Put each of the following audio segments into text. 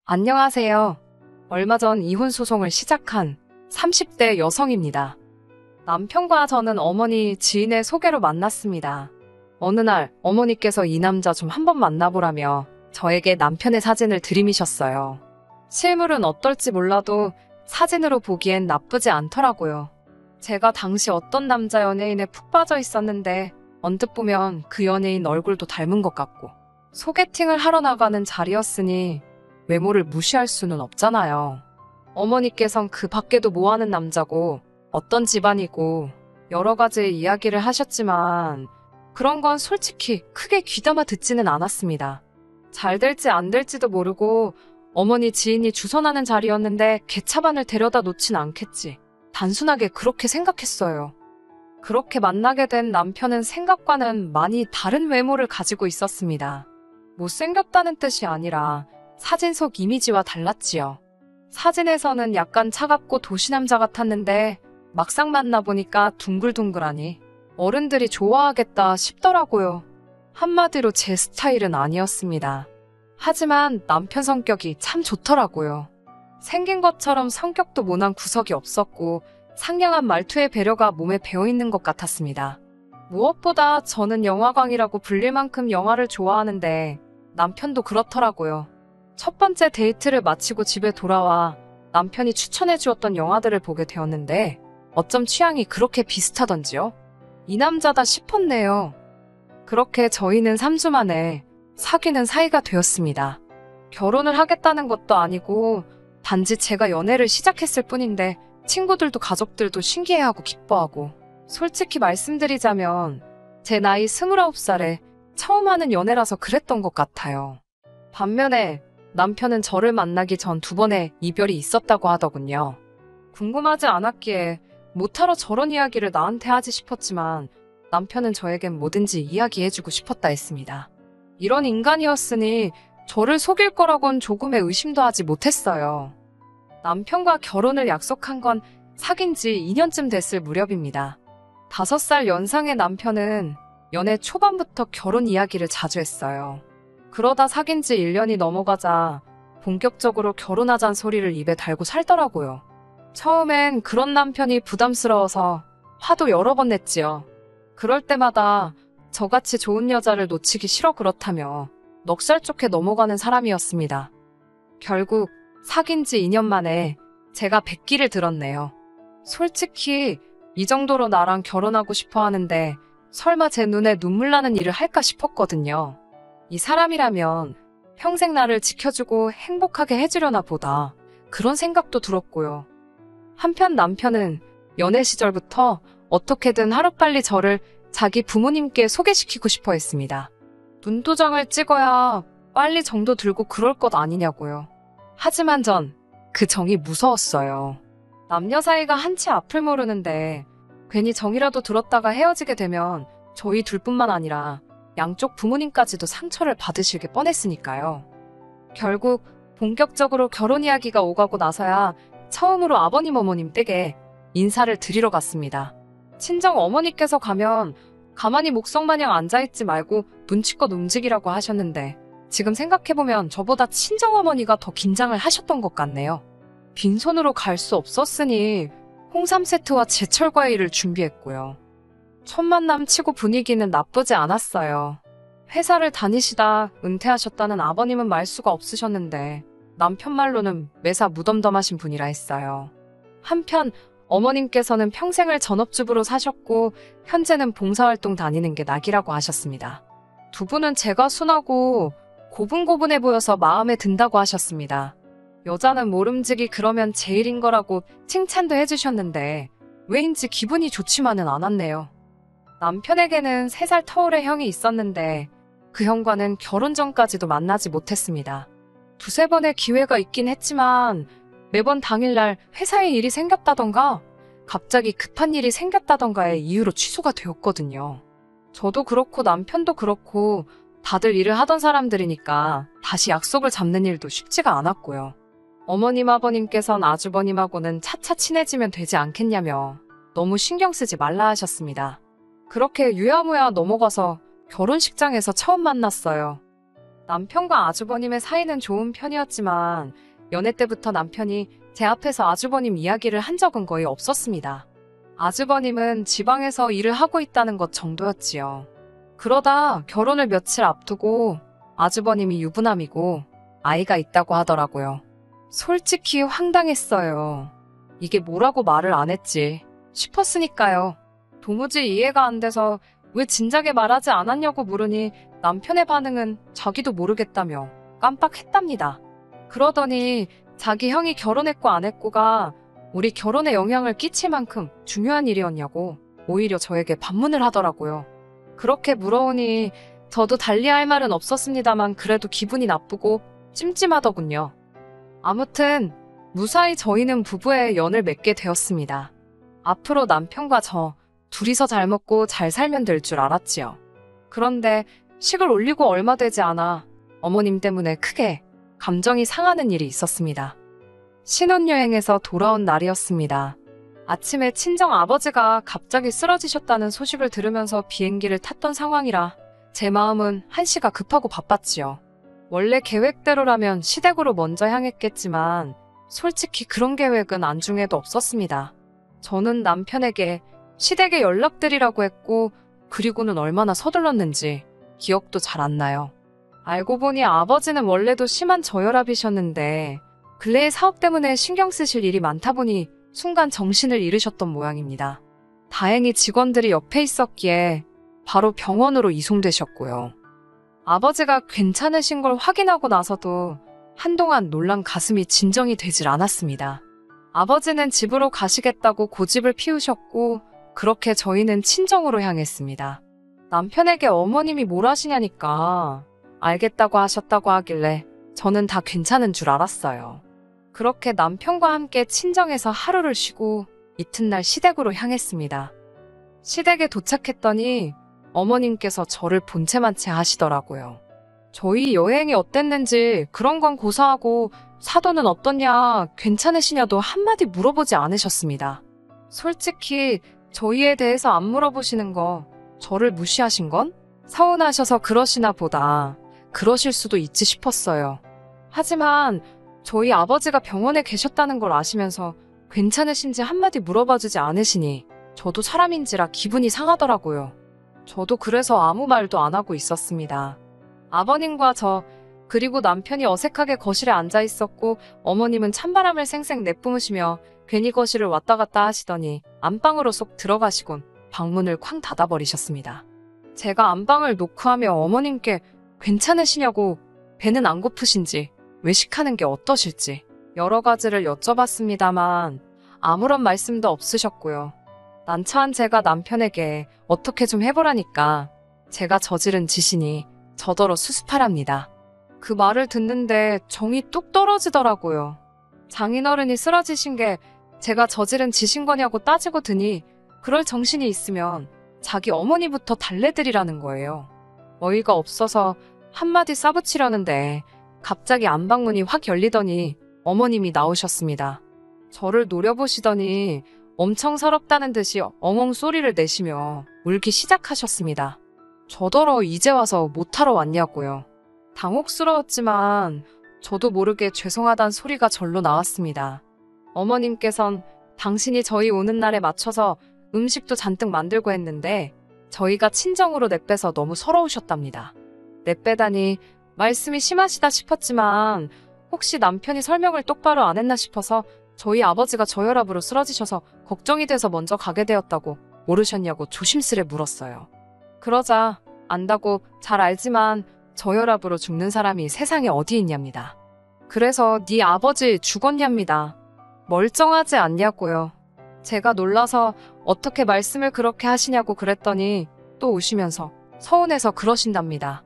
안녕하세요. 얼마 전 이혼 소송을 시작한 30대 여성입니다. 남편과 저는 어머니 지인의 소개로 만났습니다. 어느 날 어머니께서 이 남자 좀 한번 만나보라며 저에게 남편의 사진을 들이미셨어요. 실물은 어떨지 몰라도 사진으로 보기엔 나쁘지 않더라고요. 제가 당시 어떤 남자 연예인에 푹 빠져 있었는데 언뜻 보면 그 연예인 얼굴도 닮은 것 같고 소개팅을 하러 나가는 자리였으니 외모를 무시할 수는 없잖아요. 어머니께선 그 밖에도 뭐하는 남자고 어떤 집안이고 여러 가지의 이야기를 하셨지만 그런 건 솔직히 크게 귀담아 듣지는 않았습니다. 잘 될지 안 될지도 모르고 어머니 지인이 주선하는 자리였는데 개차반을 데려다 놓진 않겠지. 단순하게 그렇게 생각했어요. 그렇게 만나게 된 남편은 생각과는 많이 다른 외모를 가지고 있었습니다. 못생겼다는 뜻이 아니라 사진 속 이미지와 달랐지요. 사진에서는 약간 차갑고 도시남자 같았는데 막상 만나보니까 둥글둥글하니 어른들이 좋아하겠다 싶더라고요. 한마디로 제 스타일은 아니었습니다. 하지만 남편 성격이 참 좋더라고요. 생긴 것처럼 성격도 모난 구석이 없었고 상냥한 말투의 배려가 몸에 배어있는 것 같았습니다. 무엇보다 저는 영화광이라고 불릴 만큼 영화를 좋아하는데 남편도 그렇더라고요. 첫 번째 데이트를 마치고 집에 돌아와 남편이 추천해 주었던 영화들을 보게 되었는데 어쩜 취향이 그렇게 비슷하던지요? 이 남자다 싶었네요. 그렇게 저희는 3주 만에 사귀는 사이가 되었습니다. 결혼을 하겠다는 것도 아니고 단지 제가 연애를 시작했을 뿐인데 친구들도 가족들도 신기해하고 기뻐하고 솔직히 말씀드리자면 제 나이 29살에 처음 하는 연애라서 그랬던 것 같아요. 반면에 남편은 저를 만나기 전 2번의 이별이 있었다고 하더군요. 궁금하지 않았기에 못하러 저런 이야기를 나한테 하지 싶었지만 남편은 저에겐 뭐든지 이야기해주고 싶었다 했습니다. 이런 인간이었으니 저를 속일 거라곤 조금의 의심도 하지 못했어요. 남편과 결혼을 약속한 건 사귄 지 2년쯤 됐을 무렵입니다. 5살 연상의 남편은 연애 초반부터 결혼 이야기를 자주 했어요. 그러다 사귄 지 1년이 넘어가자 본격적으로 결혼하자는 소리를 입에 달고 살더라고요. 처음엔 그런 남편이 부담스러워서 화도 여러 번 냈지요. 그럴 때마다 저같이 좋은 여자를 놓치기 싫어 그렇다며 넉살 좋게 넘어가는 사람이었습니다. 결국 사귄 지 2년 만에 제가 백기를 들었네요. 솔직히 이 정도로 나랑 결혼하고 싶어 하는데 설마 제 눈에 눈물 나는 일을 할까 싶었거든요. 이 사람이라면 평생 나를 지켜주고 행복하게 해주려나 보다 그런 생각도 들었고요. 한편 남편은 연애 시절부터 어떻게든 하루빨리 저를 자기 부모님께 소개시키고 싶어 했습니다. 눈도장을 찍어야 빨리 정도 들고 그럴 것 아니냐고요. 하지만 전 그 정이 무서웠어요. 남녀 사이가 한치 앞을 모르는데 괜히 정이라도 들었다가 헤어지게 되면 저희 둘뿐만 아니라 양쪽 부모님까지도 상처를 받으실 게 뻔했으니까요. 결국 본격적으로 결혼 이야기가 오가고 나서야 처음으로 아버님 어머님 댁에 인사를 드리러 갔습니다. 친정 어머니께서 가면 가만히 목성마냥 앉아있지 말고 눈치껏 움직이라고 하셨는데 지금 생각해보면 저보다 친정어머니가 더 긴장을 하셨던 것 같네요. 빈손으로 갈 수 없었으니 홍삼 세트와 제철 과일을 준비했고요. 첫 만남 치고 분위기는 나쁘지 않았어요. 회사를 다니시다 은퇴하셨다는 아버님은 말수가 없으셨는데 남편 말로는 매사 무덤덤하신 분이라 했어요. 한편 어머님께서는 평생을 전업주부로 사셨고 현재는 봉사활동 다니는 게 낙이라고 하셨습니다. 두 분은 제가 순하고 고분고분해 보여서 마음에 든다고 하셨습니다. 여자는 모름지기 그러면 제일인 거라고 칭찬도 해주셨는데 왜인지 기분이 좋지만은 않았네요. 남편에게는 3살 터울의 형이 있었는데 그 형과는 결혼 전까지도 만나지 못했습니다. 2-3번의 기회가 있긴 했지만 매번 당일날 회사에 일이 생겼다던가 갑자기 급한 일이 생겼다던가의 이유로 취소가 되었거든요. 저도 그렇고 남편도 그렇고 다들 일을 하던 사람들이니까 다시 약속을 잡는 일도 쉽지가 않았고요. 어머님 아버님께선 아주버님하고는 차차 친해지면 되지 않겠냐며 너무 신경 쓰지 말라 하셨습니다. 그렇게 유야무야 넘어가서 결혼식장에서 처음 만났어요. 남편과 아주버님의 사이는 좋은 편이었지만 연애 때부터 남편이 제 앞에서 아주버님 이야기를 한 적은 거의 없었습니다. 아주버님은 지방에서 일을 하고 있다는 것 정도였지요. 그러다 결혼을 며칠 앞두고 아주버님이 유부남이고 아이가 있다고 하더라고요. 솔직히 황당했어요. 이게 뭐라고 말을 안 했지 싶었으니까요. 도무지 이해가 안 돼서 왜 진작에 말하지 않았냐고 물으니 남편의 반응은 자기도 모르겠다며 깜빡했답니다. 그러더니 자기 형이 결혼했고 안 했고가 우리 결혼에 영향을 끼칠 만큼 중요한 일이었냐고 오히려 저에게 반문을 하더라고요. 그렇게 물어오니 저도 달리할 말은 없었습니다만 그래도 기분이 나쁘고 찜찜하더군요. 아무튼 무사히 저희는 부부의 연을 맺게 되었습니다. 앞으로 남편과 저 둘이서 잘 먹고 잘 살면 될 줄 알았지요. 그런데 식을 올리고 얼마 되지 않아 어머님 때문에 크게 감정이 상하는 일이 있었습니다. 신혼여행에서 돌아온 날이었습니다. 아침에 친정 아버지가 갑자기 쓰러지셨다는 소식을 들으면서 비행기를 탔던 상황이라 제 마음은 한시가 급하고 바빴지요. 원래 계획대로라면 시댁으로 먼저 향했겠지만 솔직히 그런 계획은 안중에도 없었습니다. 저는 남편에게 시댁에 연락드리라고 했고 그리고는 얼마나 서둘렀는지 기억도 잘 안 나요. 알고 보니 아버지는 원래도 심한 저혈압이셨는데 근래의 사업 때문에 신경 쓰실 일이 많다 보니 순간 정신을 잃으셨던 모양입니다. 다행히 직원들이 옆에 있었기에 바로 병원으로 이송되셨고요. 아버지가 괜찮으신 걸 확인하고 나서도 한동안 놀란 가슴이 진정이 되질 않았습니다. 아버지는 집으로 가시겠다고 고집을 피우셨고 그렇게 저희는 친정으로 향했습니다. 남편에게 어머님이 뭘 하시냐니까 알겠다고 하셨다고 하길래 저는 다 괜찮은 줄 알았어요. 그렇게 남편과 함께 친정에서 하루를 쉬고 이튿날 시댁으로 향했습니다. 시댁에 도착했더니 어머님께서 저를 본체만 채 하시더라고요. 저희 여행이 어땠는지 그런 건 고사하고 사도는 어떻냐, 괜찮으시냐도 한마디 물어보지 않으셨습니다. 솔직히 저희에 대해서 안 물어보시는 거 저를 무시하신 건 서운하셔서 그러시나 보다. 그러실 수도 있지 싶었어요. 하지만 저희 아버지가 병원에 계셨다는 걸 아시면서 괜찮으신지 한마디 물어봐주지 않으시니 저도 사람인지라 기분이 상하더라고요. 저도 그래서 아무 말도 안 하고 있었습니다. 아버님과 저 그리고 남편이 어색하게 거실에 앉아 있었고 어머님은 찬바람을 쌩쌩 내뿜으시며 괜히 거실을 왔다 갔다 하시더니 안방으로 쏙 들어가시곤 방문을 쾅 닫아버리셨습니다. 제가 안방을 노크하며 어머님께 괜찮으시냐고 배는 안 고프신지 외식하는 게 어떠실지 여러 가지를 여쭤봤습니다만 아무런 말씀도 없으셨고요. 난처한 제가 남편에게 어떻게 좀 해보라니까 제가 저지른 짓이니 저더러 수습하랍니다. 그 말을 듣는데 정이 뚝 떨어지더라고요. 장인어른이 쓰러지신 게 제가 저지른 짓인 거냐고 따지고 드니 그럴 정신이 있으면 자기 어머니부터 달래드리라는 거예요. 어이가 없어서 한마디 싸붙이려는데 갑자기 안방문이 확 열리더니 어머님이 나오셨습니다. 저를 노려보시더니 엄청 서럽다는 듯이 엉엉 소리를 내시며 울기 시작하셨습니다. 저더러 이제 와서 못하러 왔냐고요. 당혹스러웠지만 저도 모르게 죄송하단 소리가 절로 나왔습니다. 어머님께선 당신이 저희 오는 날에 맞춰서 음식도 잔뜩 만들고 했는데 저희가 친정으로 내빼서 너무 서러우셨답니다. 내빼다니 말씀이 심하시다 싶었지만 혹시 남편이 설명을 똑바로 안 했나 싶어서 저희 아버지가 저혈압으로 쓰러지셔서 걱정이 돼서 먼저 가게 되었다고 모르셨냐고 조심스레 물었어요. 그러자 안다고 잘 알지만 저혈압으로 죽는 사람이 세상에 어디 있냐입니다. 그래서 네 아버지 죽었냐입니다. 멀쩡하지 않냐고요. 제가 놀라서 어떻게 말씀을 그렇게 하시냐고 그랬더니 또 우시면서 서운해서 그러신답니다.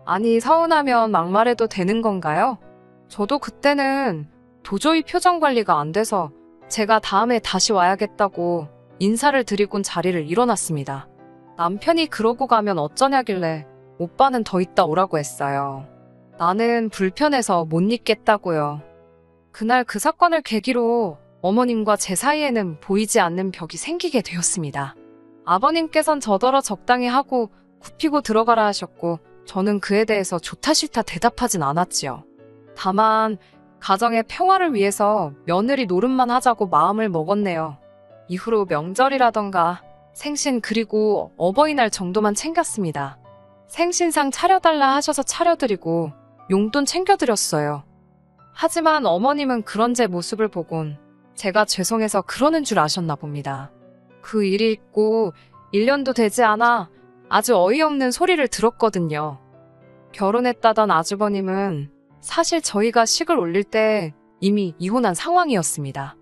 아니 서운하면 막말해도 되는 건가요? 저도 그때는 도저히 표정 관리가 안 돼서 제가 다음에 다시 와야겠다고 인사를 드리곤 자리를 일어났습니다. 남편이 그러고 가면 어쩌냐길래 오빠는 더 있다 오라고 했어요. 나는 불편해서 못 있겠다고요. 그날 그 사건을 계기로 어머님과 제 사이에는 보이지 않는 벽이 생기게 되었습니다. 아버님께선 저더러 적당히 하고 굽히고 들어가라 하셨고 저는 그에 대해서 좋다 싫다 대답하진 않았지요. 다만 가정의 평화를 위해서 며느리 노릇만 하자고 마음을 먹었네요. 이후로 명절이라던가 생신 그리고 어버이날 정도만 챙겼습니다. 생신상 차려달라 하셔서 차려드리고 용돈 챙겨드렸어요. 하지만 어머님은 그런 제 모습을 보곤 제가 죄송해서 그러는 줄 아셨나 봅니다. 그 일이 있고 1년도 되지 않아 아주 어이없는 소리를 들었거든요. 결혼했다던 아주버님은 사실 저희가 식을 올릴 때 이미 이혼한 상황이었습니다.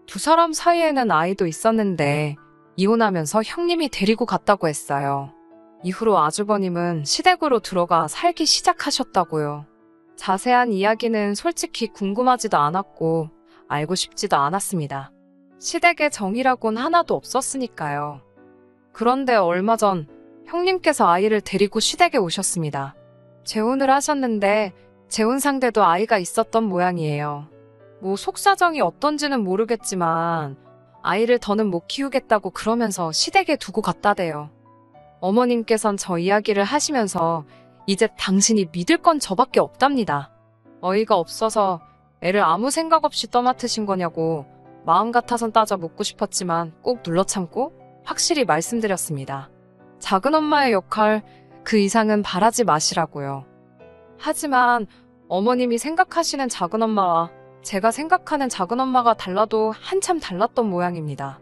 두 사람 사이에는 아이도 있었는데 이혼하면서 형님이 데리고 갔다고 했어요. 이후로 아주버님은 시댁으로 들어가 살기 시작하셨다고요. 자세한 이야기는 솔직히 궁금하지도 않았고 알고 싶지도 않았습니다. 시댁에 정이라곤 하나도 없었으니까요. 그런데 얼마 전 형님께서 아이를 데리고 시댁에 오셨습니다. 재혼을 하셨는데 재혼 상대도 아이가 있었던 모양이에요. 뭐 속사정이 어떤지는 모르겠지만 아이를 더는 못 키우겠다고 그러면서 시댁에 두고 갔다대요. 어머님께선 저 이야기를 하시면서 이제 당신이 믿을 건 저밖에 없답니다. 어이가 없어서 애를 아무 생각 없이 떠맡으신 거냐고 마음 같아선 따져 묻고 싶었지만 꼭 눌러 참고 확실히 말씀드렸습니다. 작은 엄마의 역할 그 이상은 바라지 마시라고요. 하지만 어머님이 생각하시는 작은 엄마와 제가 생각하는 작은 엄마가 달라도 한참 달랐던 모양입니다.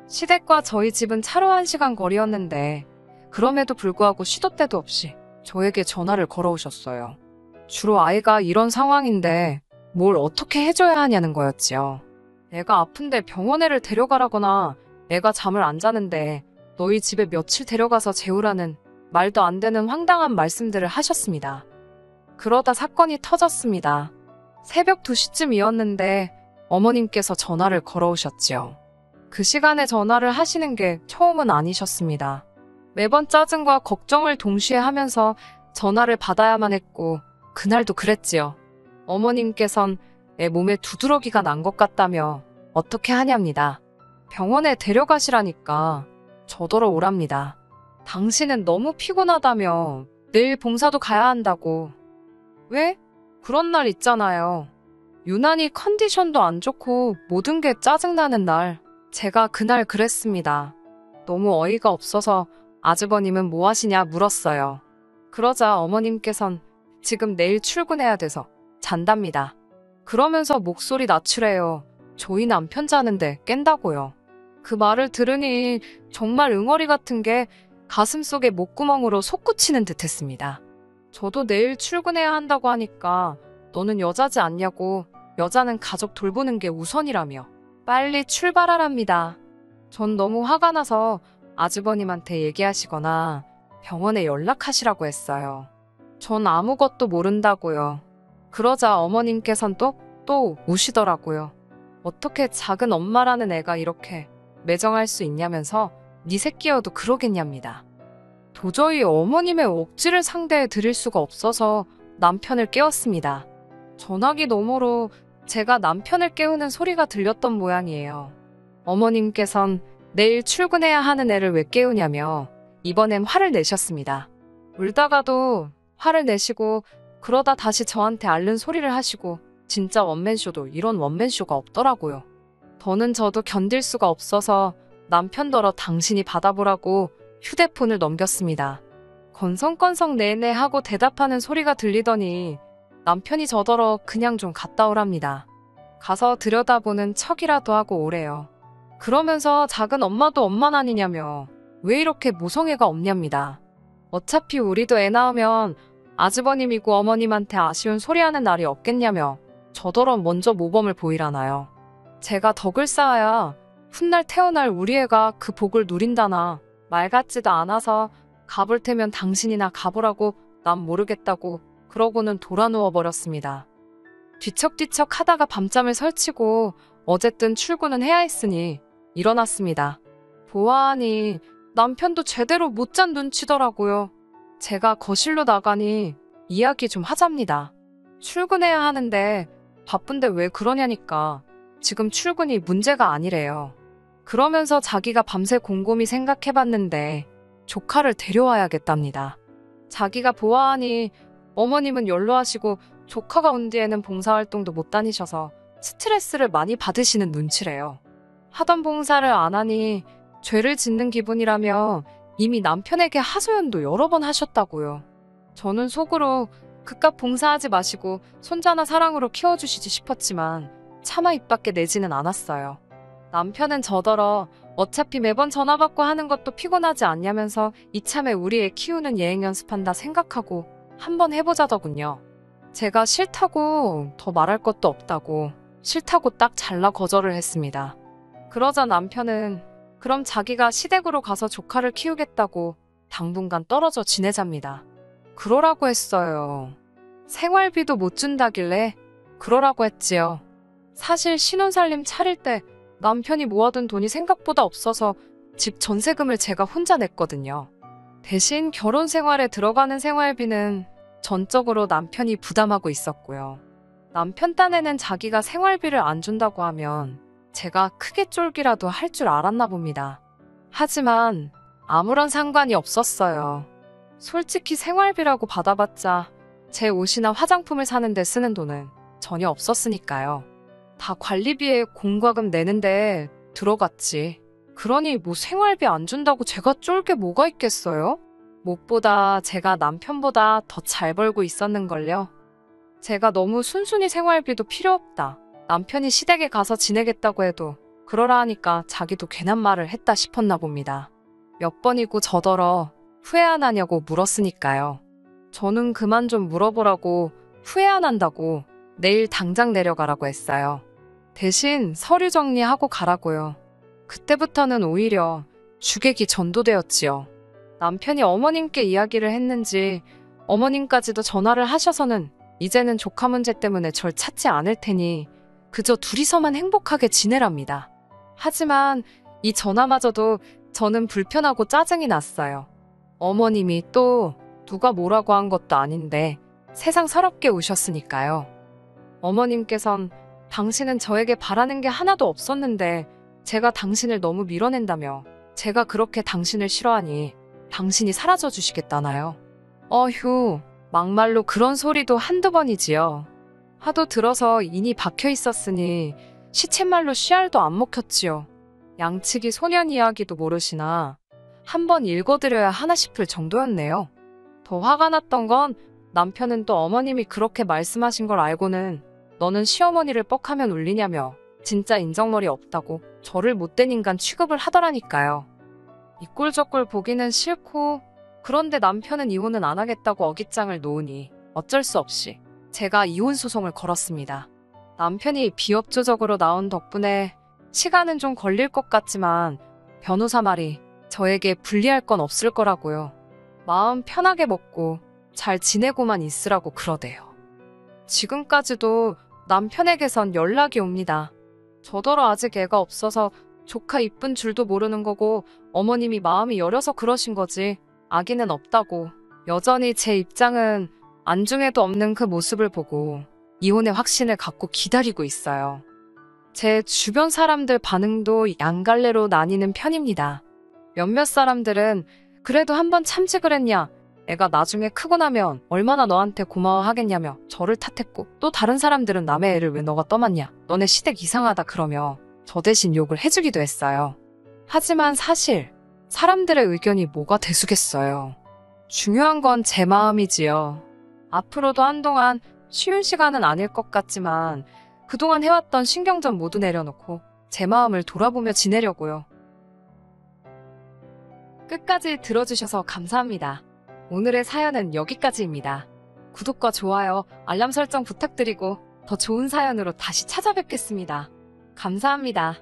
시댁과 저희 집은 차로 1시간 거리였는데 그럼에도 불구하고 시도 때도 없이 저에게 전화를 걸어오셨어요. 주로 아이가 이런 상황인데 뭘 어떻게 해줘야 하냐는 거였지요. 애가 아픈데 병원에를 데려가라거나 애가 잠을 안 자는데 너희 집에 며칠 데려가서 재우라는 말도 안 되는 황당한 말씀들을 하셨습니다. 그러다 사건이 터졌습니다. 새벽 2시쯤이었는데 어머님께서 전화를 걸어오셨지요. 그 시간에 전화를 하시는 게 처음은 아니셨습니다. 매번 짜증과 걱정을 동시에 하면서 전화를 받아야만 했고 그날도 그랬지요. 어머님께선 애 몸에 두드러기가 난 것 같다며 어떻게 하냐입니다. 병원에 데려가시라니까 저더러 오랍니다. 당신은 너무 피곤하다며 내일 봉사도 가야 한다고. 왜? 그런 날 있잖아요. 유난히 컨디션도 안 좋고 모든 게 짜증나는 날. 제가 그날 그랬습니다. 너무 어이가 없어서 아주버님은 뭐 하시냐 물었어요. 그러자 어머님께선 지금 내일 출근해야 돼서 잔답니다. 그러면서 목소리 낮추래요. 저희 남편 자는데 깬다고요. 그 말을 들으니 정말 응어리 같은 게 가슴속에 목구멍으로 솟구치는 듯 했습니다. 저도 내일 출근해야 한다고 하니까 너는 여자지 않냐고 여자는 가족 돌보는 게 우선이라며 빨리 출발하랍니다. 전 너무 화가 나서 아주버님한테 얘기하시거나 병원에 연락하시라고 했어요. 전 아무것도 모른다고요. 그러자 어머님께선 또 우시더라고요. 어떻게 작은 엄마라는 애가 이렇게 매정할 수 있냐면서 네 새끼여도 그러겠냐입니다. 도저히 어머님의 억지를 상대해 드릴 수가 없어서 남편을 깨웠습니다. 전화기 너머로 제가 남편을 깨우는 소리가 들렸던 모양이에요. 어머님께선 내일 출근해야 하는 애를 왜 깨우냐며 이번엔 화를 내셨습니다. 울다가도 화를 내시고 그러다 다시 저한테 앓는 소리를 하시고 진짜 원맨쇼도 이런 원맨쇼가 없더라고요. 더는 저도 견딜 수가 없어서 남편더러 당신이 받아보라고 휴대폰을 넘겼습니다. 건성건성 네네 하고 대답하는 소리가 들리더니 남편이 저더러 그냥 좀 갔다 오랍니다. 가서 들여다보는 척이라도 하고 오래요. 그러면서 작은 엄마도 엄만 아니냐며 왜 이렇게 모성애가 없냐입니다. 어차피 우리도 애 낳으면 아주버님이고 어머님한테 아쉬운 소리하는 날이 없겠냐며 저더러 먼저 모범을 보이라나요. 제가 덕을 쌓아야 훗날 태어날 우리 애가 그 복을 누린다나 말 같지도 않아서 가볼 테면 당신이나 가보라고 난 모르겠다고 그러고는 돌아 누워버렸습니다. 뒤척뒤척 하다가 밤잠을 설치고 어쨌든 출근은 해야 했으니 일어났습니다. 보아하니 남편도 제대로 못 잔 눈치더라고요. 제가 거실로 나가니 이야기 좀 하잡니다. 출근해야 하는데 바쁜데 왜 그러냐니까 지금 출근이 문제가 아니래요. 그러면서 자기가 밤새 곰곰이 생각해봤는데 조카를 데려와야겠답니다. 자기가 보아하니 어머님은 연로하시고 조카가 온 뒤에는 봉사활동도 못 다니셔서 스트레스를 많이 받으시는 눈치래요. 하던 봉사를 안 하니 죄를 짓는 기분이라며 이미 남편에게 하소연도 여러 번 하셨다고요. 저는 속으로 그깟 봉사하지 마시고 손자나 사랑으로 키워주시지 싶었지만 차마 입 밖에 내지는 않았어요. 남편은 저더러 어차피 매번 전화 받고 하는 것도 피곤하지 않냐면서 이참에 우리 애 키우는 예행 연습한다 생각하고 한번 해보자더군요. 제가 싫다고 더 말할 것도 없다고 싫다고 딱 잘라 거절을 했습니다. 그러자 남편은 그럼 자기가 시댁으로 가서 조카를 키우겠다고 당분간 떨어져 지내잡니다. 그러라고 했어요. 생활비도 못 준다길래 그러라고 했지요. 사실 신혼살림 차릴 때 남편이 모아둔 돈이 생각보다 없어서 집 전세금을 제가 혼자 냈거든요. 대신 결혼 생활에 들어가는 생활비는 전적으로 남편이 부담하고 있었고요. 남편 딴에는 자기가 생활비를 안 준다고 하면 제가 크게 쫄기라도 할 줄 알았나 봅니다. 하지만 아무런 상관이 없었어요. 솔직히 생활비라고 받아봤자 제 옷이나 화장품을 사는 데 쓰는 돈은 전혀 없었으니까요. 다 관리비에 공과금 내는데 들어갔지. 그러니 뭐 생활비 안 준다고 제가 쫄 게 뭐가 있겠어요? 무엇보다 제가 남편보다 더 잘 벌고 있었는걸요. 제가 너무 순순히 생활비도 필요 없다. 남편이 시댁에 가서 지내겠다고 해도 그러라 하니까 자기도 괜한 말을 했다 싶었나 봅니다. 몇 번이고 저더러 후회 안 하냐고 물었으니까요. 저는 그만 좀 물어보라고 후회 안 한다고 내일 당장 내려가라고 했어요. 대신 서류 정리하고 가라고요. 그때부터는 오히려 주객이 전도되었지요. 남편이 어머님께 이야기를 했는지 어머님까지도 전화를 하셔서는 이제는 조카 문제 때문에 절 찾지 않을 테니 그저 둘이서만 행복하게 지내랍니다. 하지만 이 전화마저도 저는 불편하고 짜증이 났어요. 어머님이 또 누가 뭐라고 한 것도 아닌데 세상 서럽게 우셨으니까요. 어머님께선 당신은 저에게 바라는 게 하나도 없었는데 제가 당신을 너무 밀어낸다며 제가 그렇게 당신을 싫어하니 당신이 사라져 주시겠다나요? 어휴, 막말로 그런 소리도 한두 번이지요. 하도 들어서 인이 박혀 있었으니 시쳇말로 씨알도 안 먹혔지요. 양치기 소년 이야기도 모르시나 한번 읽어드려야 하나 싶을 정도였네요. 더 화가 났던 건 남편은 또 어머님이 그렇게 말씀하신 걸 알고는 너는 시어머니를 뻑하면 울리냐며 진짜 인정머리 없다고 저를 못된 인간 취급을 하더라니까요. 이 꼴 저 꼴 보기는 싫고 그런데 남편은 이혼은 안 하겠다고 어깃장을 놓으니 어쩔 수 없이 제가 이혼 소송을 걸었습니다. 남편이 비협조적으로 나온 덕분에 시간은 좀 걸릴 것 같지만 변호사 말이 저에게 불리할 건 없을 거라고요. 마음 편하게 먹고 잘 지내고만 있으라고 그러대요. 지금까지도 남편에게선 연락이 옵니다. 저더러 아직 애가 없어서 조카 이쁜 줄도 모르는 거고 어머님이 마음이 여려서 그러신 거지 아기는 없다고 여전히 제 입장은 안중에도 없는 그 모습을 보고 이혼의 확신을 갖고 기다리고 있어요. 제 주변 사람들 반응도 양갈래로 나뉘는 편입니다. 몇몇 사람들은 그래도 한번 참지 그랬냐, 애가 나중에 크고 나면 얼마나 너한테 고마워하겠냐며 저를 탓했고 또 다른 사람들은 남의 애를 왜 너가 떠맡냐, 너네 시댁 이상하다 그러며 저 대신 욕을 해주기도 했어요. 하지만 사실 사람들의 의견이 뭐가 대수겠어요. 중요한 건 제 마음이지요. 앞으로도 한동안 쉬운 시간은 아닐 것 같지만 그동안 해왔던 신경전 모두 내려놓고 제 마음을 돌아보며 지내려고요. 끝까지 들어주셔서 감사합니다. 오늘의 사연은 여기까지입니다. 구독과 좋아요, 알람 설정 부탁드리고 더 좋은 사연으로 다시 찾아뵙겠습니다. 감사합니다.